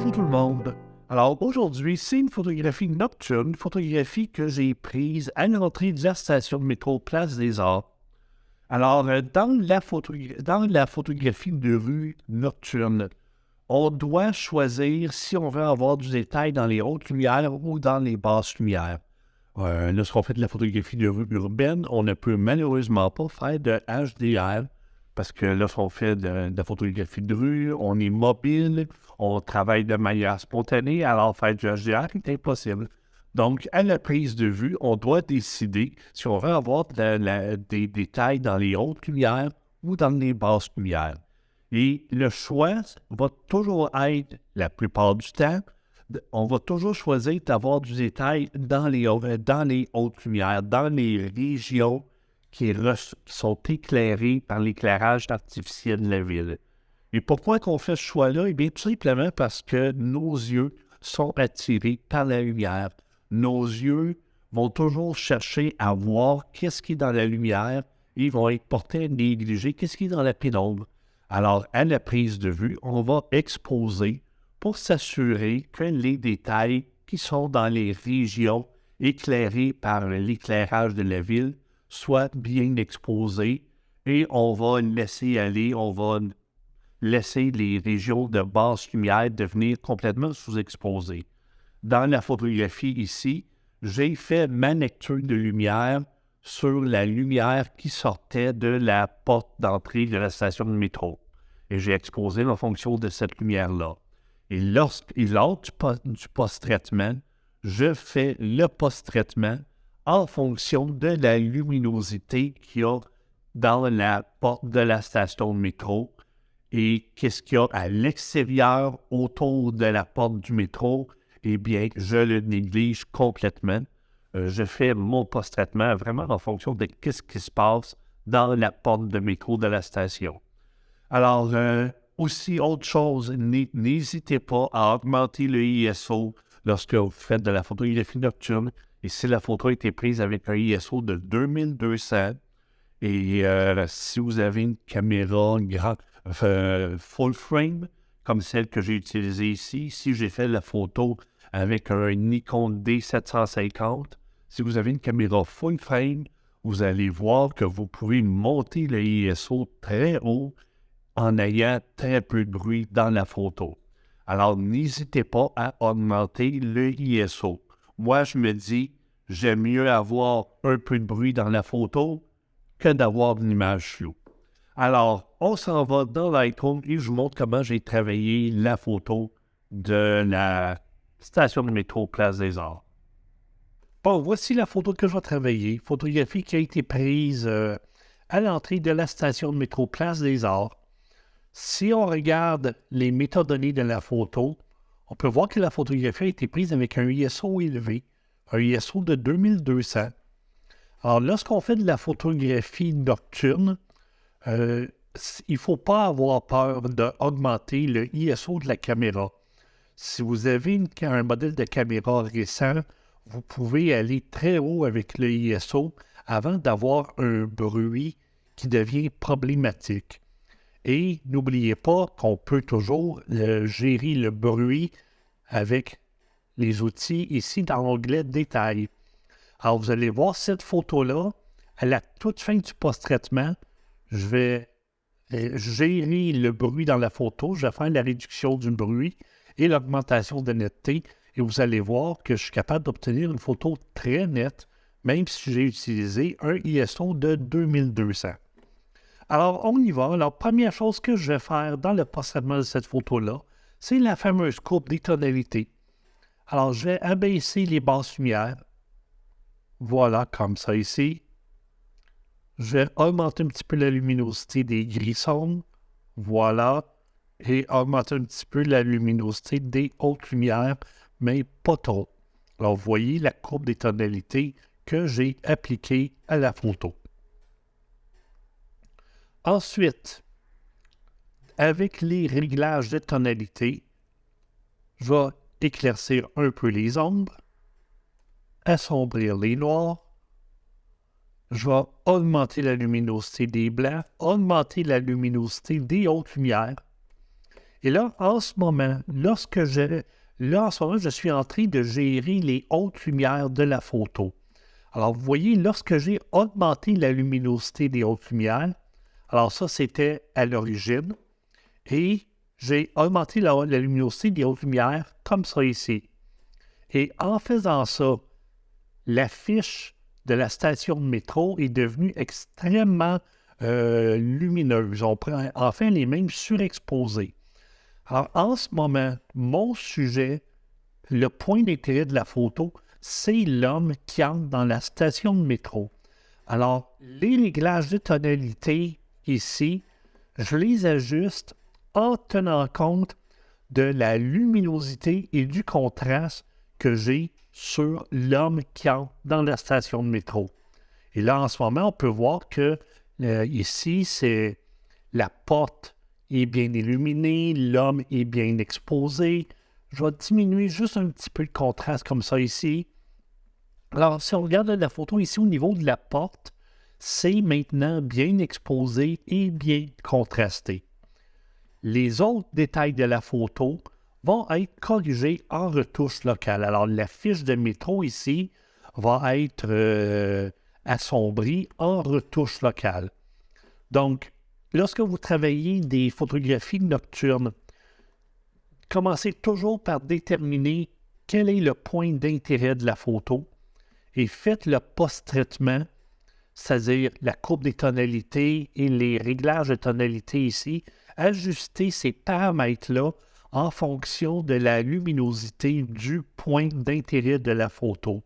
Bonjour tout le monde. Alors aujourd'hui, c'est une photographie nocturne, une photographie que j'ai prise à l'entrée de la station de métro Place des Arts. Alors, dans la photographie de rue nocturne, on doit choisir si on veut avoir du détail dans les hautes lumières ou dans les basses lumières. Lorsqu'on fait de la photographie de rue urbaine, on ne peut malheureusement pas faire de HDR parce que lorsqu'on fait de la photographie de rue, on est mobile, on travaille de manière spontanée, alors faire du HDR est impossible. Donc, à la prise de vue, on doit décider si on veut avoir des détails dans les hautes lumières ou dans les basses lumières. Et le choix va toujours être, la plupart du temps, on va toujours choisir d'avoir du détail dans les hautes lumières, dans les régions qui sont éclairées par l'éclairage artificiel de la ville. Et pourquoi qu'on fait ce choix-là? Eh bien, tout simplement parce que nos yeux sont attirés par la lumière. Nos yeux vont toujours chercher à voir qu'est-ce qui est dans la lumière et ils vont être portés à négliger qu'est-ce qui est dans la pénombre. Alors, à la prise de vue, on va exposer pour s'assurer que les détails qui sont dans les régions éclairées par l'éclairage de la ville soient bien exposés et on va laisser aller, on va laisser les régions de basse lumière devenir complètement sous-exposées. Dans la photographie ici, j'ai fait ma lecture de lumière sur la lumière qui sortait de la porte d'entrée de la station de métro. Et j'ai exposé en fonction de cette lumière-là. Et lors du post-traitement, je fais le post-traitement en fonction de la luminosité qu'il y a dans la porte de la station de métro et qu'est-ce qu'il y a à l'extérieur autour de la porte du métro. Eh bien, je le néglige complètement. Je fais mon post-traitement vraiment en fonction de ce qui se passe dans la porte de métro de la station. Alors, aussi, autre chose, n'hésitez pas à augmenter le ISO lorsque vous faites de la photographie nocturne. Et si la photo a été prise avec un ISO de 2200, et si vous avez une caméra full frame, comme celle que j'ai utilisée ici, si j'ai fait la photo avec un Nikon D750, si vous avez une caméra full frame, vous allez voir que vous pouvez monter le ISO très haut en ayant très peu de bruit dans la photo. Alors, n'hésitez pas à augmenter le ISO. Moi, je me dis, j'aime mieux avoir un peu de bruit dans la photo que d'avoir une image floue. Alors, on s'en va dans Lightroom et je vous montre comment j'ai travaillé la photo de la station de métro Place des Arts. Bon, voici la photo que je vais travailler. Photographie qui a été prise à l'entrée de la station de métro Place des Arts. Si on regarde les métadonnées de la photo, on peut voir que la photographie a été prise avec un ISO élevé, un ISO de 2200. Alors, lorsqu'on fait de la photographie nocturne, il ne faut pas avoir peur d'augmenter le ISO de la caméra. Si vous avez un modèle de caméra récent, vous pouvez aller très haut avec le ISO avant d'avoir un bruit qui devient problématique. Et n'oubliez pas qu'on peut toujours gérer le bruit avec les outils ici dans l'onglet Détails. Alors, vous allez voir cette photo-là, à la toute fin du post-traitement, je vais gérer le bruit dans la photo, je vais faire la réduction du bruit et l'augmentation de netteté, et vous allez voir que je suis capable d'obtenir une photo très nette, même si j'ai utilisé un ISO de 2200. Alors, on y va. Alors, première chose que je vais faire dans le post-traitement de cette photo-là, c'est la fameuse courbe des tonalités. Alors, je vais abaisser les basses lumières. Voilà, comme ça ici. Je vais augmenter un petit peu la luminosité des gris sombres. Voilà. Et augmenter un petit peu la luminosité des hautes lumières, mais pas trop. Alors, vous voyez la courbe des tonalités que j'ai appliquée à la photo. Ensuite, avec les réglages de tonalité, je vais éclaircir un peu les ombres, assombrir les noirs, je vais augmenter la luminosité des blancs, augmenter la luminosité des hautes lumières Et là, en ce moment, je suis en train de gérer les hautes lumières de la photo. Alors, vous voyez, lorsque j'ai augmenté la luminosité des hautes lumières, alors ça, c'était à l'origine, et j'ai augmenté la luminosité des hautes lumières comme ça ici. Et en faisant ça, l'affiche de la station de métro est devenue extrêmement lumineuse. On prend enfin les mêmes surexposés. Alors, en ce moment, mon sujet, le point d'intérêt de la photo, c'est l'homme qui entre dans la station de métro. Alors, les réglages de tonalité ici, je les ajuste en tenant compte de la luminosité et du contraste que j'ai sur l'homme qui entre dans la station de métro. Et là, en ce moment, on peut voir que ici, c'est la porte est bien illuminée, l'homme est bien exposé. Je vais diminuer juste un petit peu le contraste comme ça ici. Alors, si on regarde la photo ici au niveau de la porte, c'est maintenant bien exposé et bien contrasté. Les autres détails de la photo vont être corrigés en retouche locale. Alors, la fiche de métro ici va être assombrie en retouche locale. Donc, lorsque vous travaillez des photographies nocturnes, commencez toujours par déterminer quel est le point d'intérêt de la photo et faites le post-traitement, c'est-à-dire la courbe des tonalités et les réglages de tonalité ici. Ajustez ces paramètres-là en fonction de la luminosité du point d'intérêt de la photo.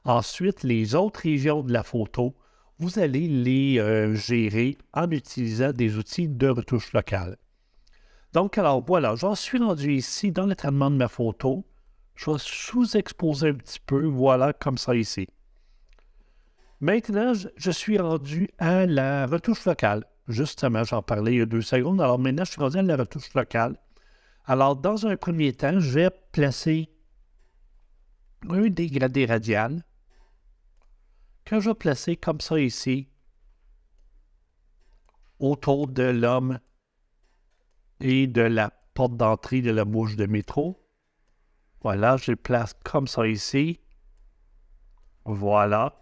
Ensuite, les autres régions de la photo, vous allez les gérer en utilisant des outils de retouche locale. Donc, alors voilà, j'en suis rendu ici dans le traitement de ma photo. Je vais sous-exposer un petit peu, voilà, comme ça ici. Maintenant, je suis rendu à la retouche locale. Justement, j'en parlais il y a 2 secondes. Alors maintenant, je suis rendu à la retouche locale. Alors, dans un premier temps, je vais placer un dégradé radial que je vais placer comme ça ici, autour de l'homme et de la porte d'entrée de la bouche de métro. Voilà, je le place comme ça ici. Voilà.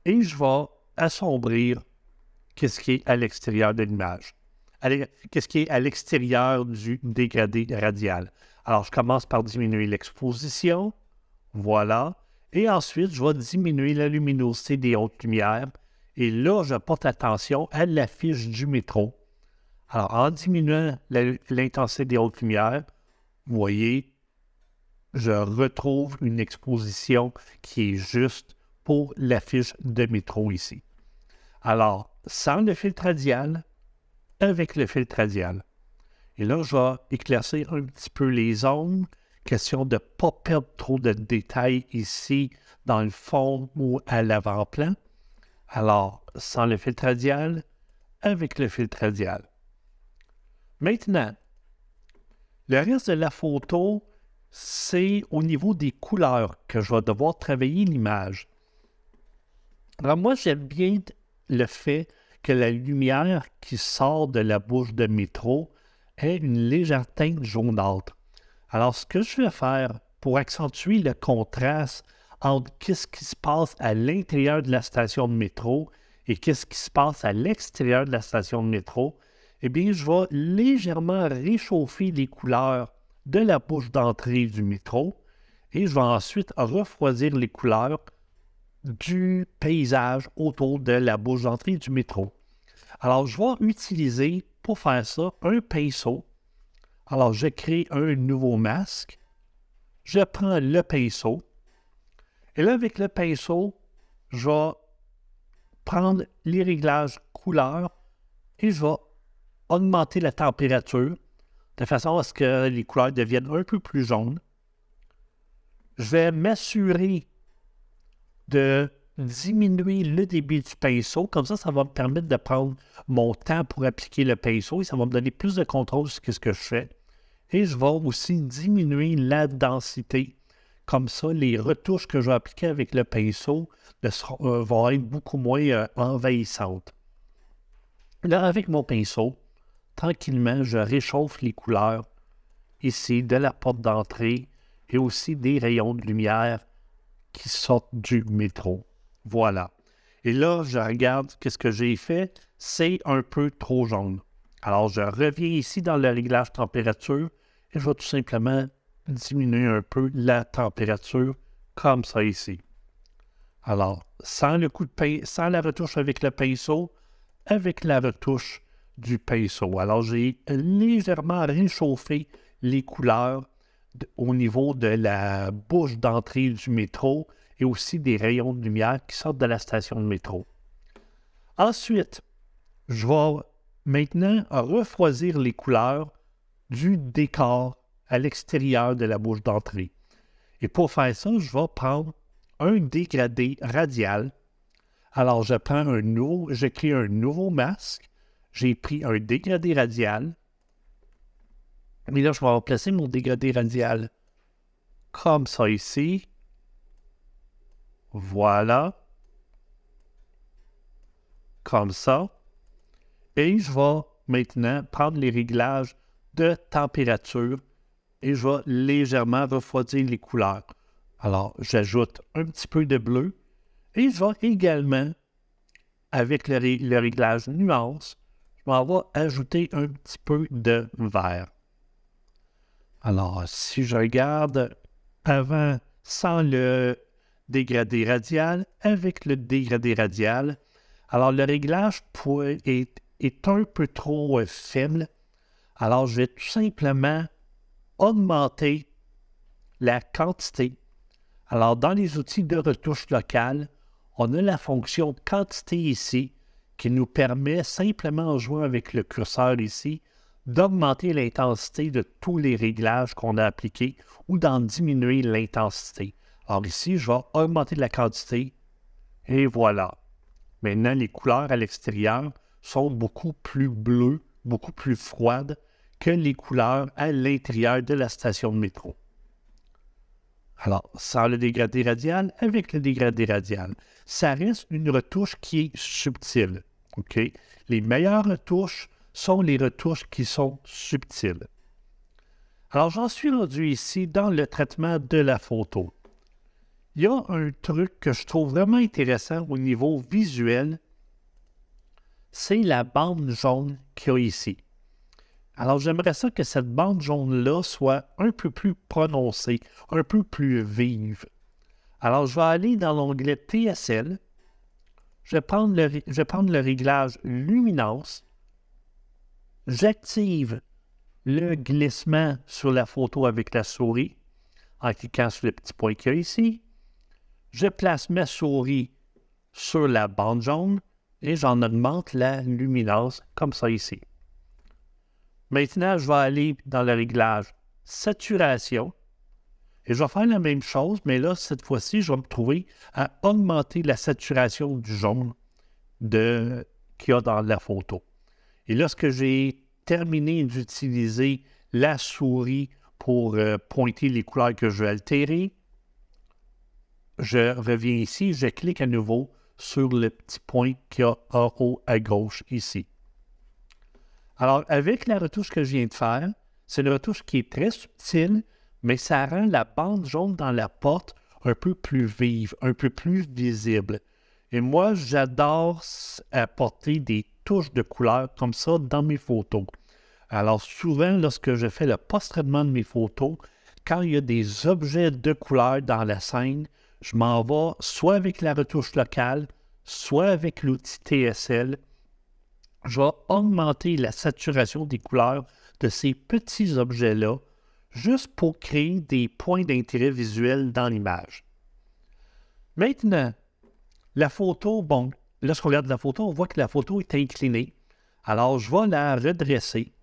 Et je vais assombrir qu'est-ce qui est à l'extérieur de l'image. Qu'est-ce qui est à l'extérieur du dégradé radial. Alors, je commence par diminuer l'exposition. Voilà. Et ensuite, je vais diminuer la luminosité des hautes lumières. Et là, je porte attention à l'affiche du métro. Alors, en diminuant l'intensité des hautes lumières, vous voyez, je retrouve une exposition qui est juste pour l'affiche de métro ici. Alors, sans le filtre radial, avec le filtre radial. Et là, je vais éclaircir un petit peu les zones. Question de ne pas perdre trop de détails ici dans le fond ou à l'avant-plan. Alors, sans le filtre radial, avec le filtre radial. Maintenant, le reste de la photo, c'est au niveau des couleurs que je vais devoir travailler l'image. Alors moi, j'aime bien le fait que la lumière qui sort de la bouche de métro ait une légère teinte jaunâtre. Alors, ce que je vais faire pour accentuer le contraste entre qu'est-ce qui se passe à l'intérieur de la station de métro et qu'est-ce qui se passe à l'extérieur de la station de métro, eh bien, je vais légèrement réchauffer les couleurs de la bouche d'entrée du métro et je vais ensuite refroidir les couleurs du paysage autour de la bouche d'entrée du métro. Alors, je vais utiliser pour faire ça un pinceau. Alors, je crée un nouveau masque. Je prends le pinceau. Et là, avec le pinceau, je vais prendre les réglages couleurs et je vais augmenter la température de façon à ce que les couleurs deviennent un peu plus jaunes. Je vais m'assurer de diminuer le débit du pinceau. Comme ça va me permettre de prendre mon temps pour appliquer le pinceau et ça va me donner plus de contrôle sur ce que je fais. Et je vais aussi diminuer la densité. Comme ça, les retouches que je vais appliquer avec le pinceau vont être beaucoup moins envahissantes. Là, avec mon pinceau, tranquillement, je réchauffe les couleurs ici de la porte d'entrée et aussi des rayons de lumière qui sortent du métro. Voilà. Et là, je regarde qu'est-ce que j'ai fait. C'est un peu trop jaune. Alors, je reviens ici dans le réglage température et je vais tout simplement diminuer un peu la température comme ça ici. Alors, sans la retouche avec le pinceau, avec la retouche du pinceau. Alors, j'ai légèrement réchauffé les couleurs au niveau de la bouche d'entrée du métro et aussi des rayons de lumière qui sortent de la station de métro. Ensuite, je vais maintenant refroidir les couleurs du décor à l'extérieur de la bouche d'entrée. Et pour faire ça, je vais prendre un dégradé radial. Alors, je crée un nouveau masque. J'ai pris un dégradé radial. Et là, je vais remplacer mon dégradé radial comme ça ici. Voilà. Comme ça. Et je vais maintenant prendre les réglages de température et je vais légèrement refroidir les couleurs. Alors, j'ajoute un petit peu de bleu et je vais également, avec le réglage nuance, je vais ajouter un petit peu de vert. Alors, si je regarde avant, sans le dégradé radial, avec le dégradé radial, alors le réglage est un peu trop faible. Alors, je vais tout simplement augmenter la quantité. Alors, dans les outils de retouche locale, on a la fonction quantité ici qui nous permet simplement en jouant avec le curseur ici d'augmenter l'intensité de tous les réglages qu'on a appliqués ou d'en diminuer l'intensité. Alors ici, je vais augmenter la quantité et voilà. Maintenant, les couleurs à l'extérieur sont beaucoup plus bleues, beaucoup plus froides que les couleurs à l'intérieur de la station de métro. Alors, sans le dégradé radial, avec le dégradé radial, ça reste une retouche qui est subtile. OK? Les meilleures retouches sont les retouches qui sont subtiles. Alors, j'en suis rendu ici dans le traitement de la photo. Il y a un truc que je trouve vraiment intéressant au niveau visuel, c'est la bande jaune qu'il y a ici. Alors, j'aimerais ça que cette bande jaune-là soit un peu plus prononcée, un peu plus vive. Alors, je vais aller dans l'onglet TSL. Je vais prendre le réglage luminance. J'active le glissement sur la photo avec la souris en cliquant sur le petit point qu'il y a ici. Je place ma souris sur la bande jaune et j'en augmente la luminance comme ça ici. Maintenant, je vais aller dans le réglage saturation et je vais faire la même chose, mais là, cette fois-ci, je vais me trouver à augmenter la saturation du jaune qu'il y a dans la photo. Et lorsque j'ai terminé d'utiliser la souris pour pointer les couleurs que je veux altérer, je reviens ici, je clique à nouveau sur le petit point qu'il y a en haut à gauche ici. Alors, avec la retouche que je viens de faire, c'est une retouche qui est très subtile, mais ça rend la bande jaune dans la porte un peu plus vive, un peu plus visible. Et moi, j'adore apporter des touches de couleur comme ça dans mes photos. Alors, souvent, lorsque je fais le post-traitement de mes photos, quand il y a des objets de couleur dans la scène, je m'en vais soit avec la retouche locale, soit avec l'outil TSL. Je vais augmenter la saturation des couleurs de ces petits objets-là, juste pour créer des points d'intérêt visuel dans l'image. Maintenant, la photo, bon, lorsqu'on regarde la photo, on voit que la photo est inclinée. Alors, je vais la redresser.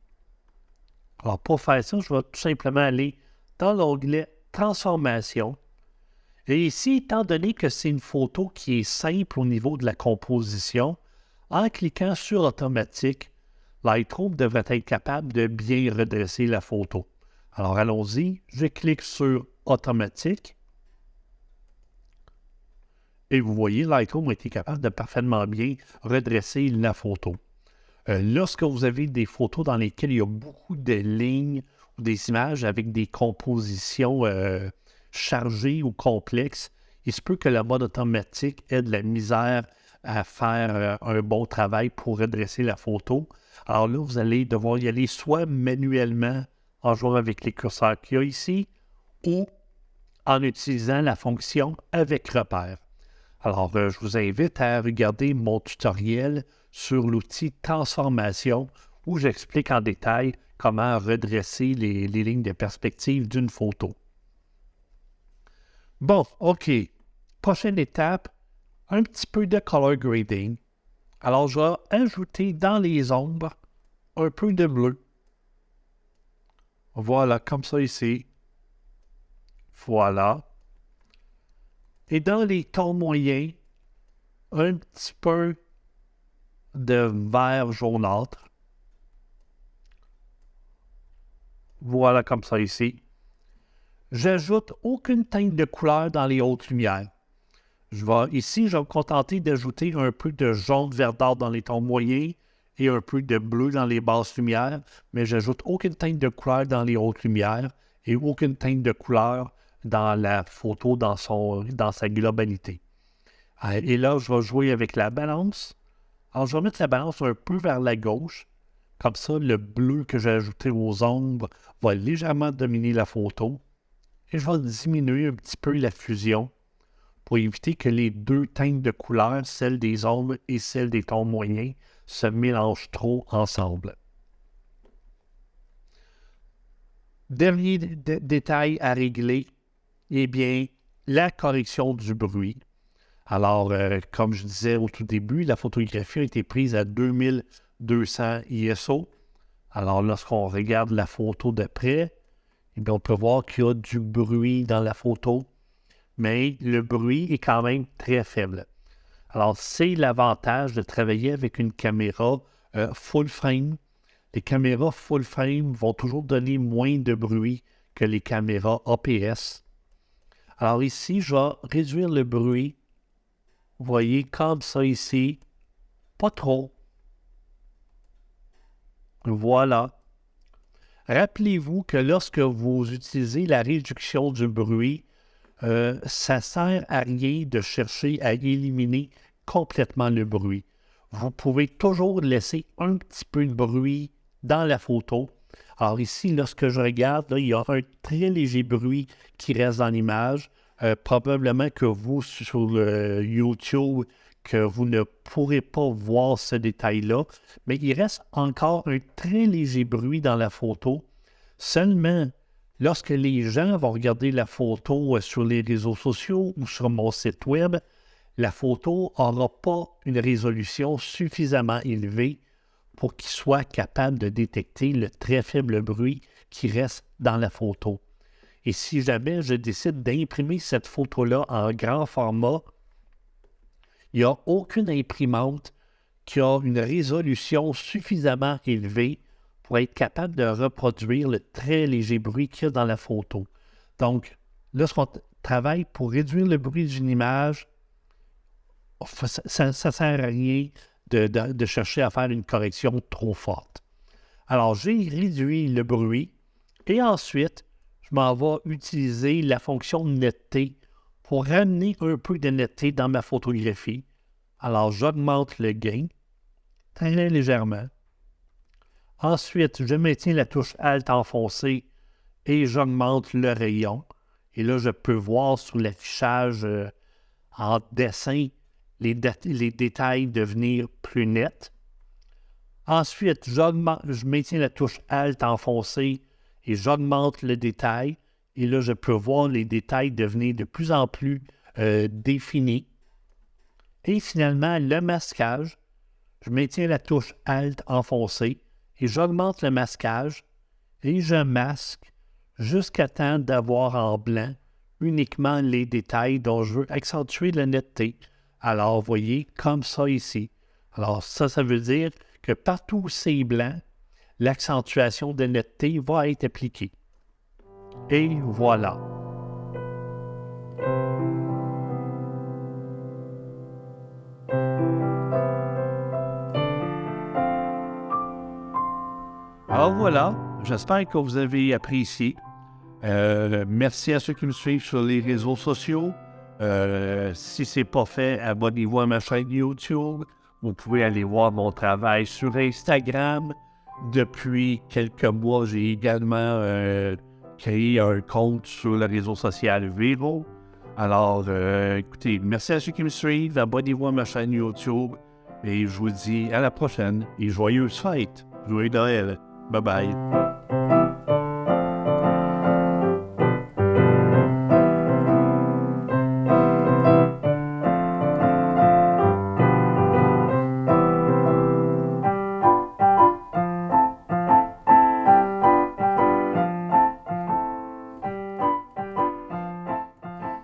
Alors, pour faire ça, je vais tout simplement aller dans l'onglet Transformation. Et ici, étant donné que c'est une photo qui est simple au niveau de la composition, en cliquant sur Automatique, Lightroom devrait être capable de bien redresser la photo. Alors, allons-y. Je clique sur Automatique. Et vous voyez, Lightroom a été capable de parfaitement bien redresser la photo. Lorsque vous avez des photos dans lesquelles il y a beaucoup de lignes, des images avec des compositions chargées ou complexes, il se peut que le mode automatique ait de la misère à faire un bon travail pour redresser la photo. Alors là, vous allez devoir y aller soit manuellement en jouant avec les curseurs qu'il y a ici ou en utilisant la fonction avec repère. Alors, je vous invite à regarder mon tutoriel sur l'outil Transformation où j'explique en détail comment redresser les lignes de perspective d'une photo. Bon, OK. Prochaine étape, un petit peu de color grading. Alors, je vais ajouter dans les ombres un peu de bleu. Voilà, comme ça ici. Voilà. Et dans les tons moyens, un petit peu de vert jaunâtre. Voilà, comme ça ici. J'ajoute aucune teinte de couleur dans les hautes lumières. Ici, je vais me contenter d'ajouter un peu de jaune verdâtre dans les tons moyens et un peu de bleu dans les basses lumières, mais j'ajoute aucune teinte de couleur dans les hautes lumières et aucune teinte de couleur dans la photo dans sa globalité. Et là, je vais jouer avec la balance. Alors, je vais mettre la balance un peu vers la gauche. Comme ça, le bleu que j'ai ajouté aux ombres va légèrement dominer la photo. Et je vais diminuer un petit peu la fusion pour éviter que les deux teintes de couleur, celle des ombres et celle des tons moyens, se mélangent trop ensemble. Dernier détail à régler, eh bien, la correction du bruit. Alors, comme je disais au tout début, la photographie a été prise à 2200 ISO. Alors, lorsqu'on regarde la photo de près, eh bien, on peut voir qu'il y a du bruit dans la photo, mais le bruit est quand même très faible. Alors, c'est l'avantage de travailler avec une caméra full frame. Les caméras full frame vont toujours donner moins de bruit que les caméras APS. Alors ici, je vais réduire le bruit. Vous voyez, comme ça ici. Pas trop. Voilà. Rappelez-vous que lorsque vous utilisez la réduction du bruit, ça ne sert à rien de chercher à éliminer complètement le bruit. Vous pouvez toujours laisser un petit peu de bruit dans la photo. Alors ici, lorsque je regarde, là, il y a un très léger bruit qui reste dans l'image. Probablement que vous, sur le YouTube, que vous ne pourrez pas voir ce détail-là, mais il reste encore un très léger bruit dans la photo. Seulement, lorsque les gens vont regarder la photo sur les réseaux sociaux ou sur mon site web, la photo n'aura pas une résolution suffisamment élevée pour qu'ils soient capables de détecter le très faible bruit qui reste dans la photo. Et si jamais je décide d'imprimer cette photo-là en grand format, il n'y a aucune imprimante qui a une résolution suffisamment élevée pour être capable de reproduire le très léger bruit qu'il y a dans la photo. Donc, lorsqu'on travaille pour réduire le bruit d'une image, ça ne sert à rien de chercher à faire une correction trop forte. Alors, j'ai réduit le bruit et ensuite, je m'en vais utiliser la fonction netteté pour ramener un peu de netteté dans ma photographie. Alors, j'augmente le gain très légèrement. Ensuite, je maintiens la touche Alt enfoncée et j'augmente le rayon. Et là, je peux voir sur l'affichage en dessin les détails devenir plus nets. Ensuite, je maintiens la touche Alt enfoncée et j'augmente le détail. Et là, je peux voir les détails devenir de plus en plus définis. Et finalement, le masquage, je maintiens la touche Alt enfoncée et j'augmente le masquage et je masque jusqu'à temps d'avoir en blanc uniquement les détails dont je veux accentuer la netteté. Alors, vous voyez, comme ça ici. Alors, ça veut dire que partout où c'est blanc, l'accentuation de netteté va être appliquée. Et voilà. Alors voilà, J'espère que vous avez apprécié. Merci à ceux qui me suivent sur les réseaux sociaux. Si ce n'est pas fait, abonnez-vous à ma chaîne YouTube. Vous pouvez aller voir mon travail sur Instagram. Depuis quelques mois, j'ai également créé un compte sur le réseau social Vero. Alors, écoutez, merci à ceux qui me suivent. Abonnez-vous à ma chaîne YouTube. Et je vous dis à la prochaine et joyeuses fêtes. Joyeux Noël. Bye bye.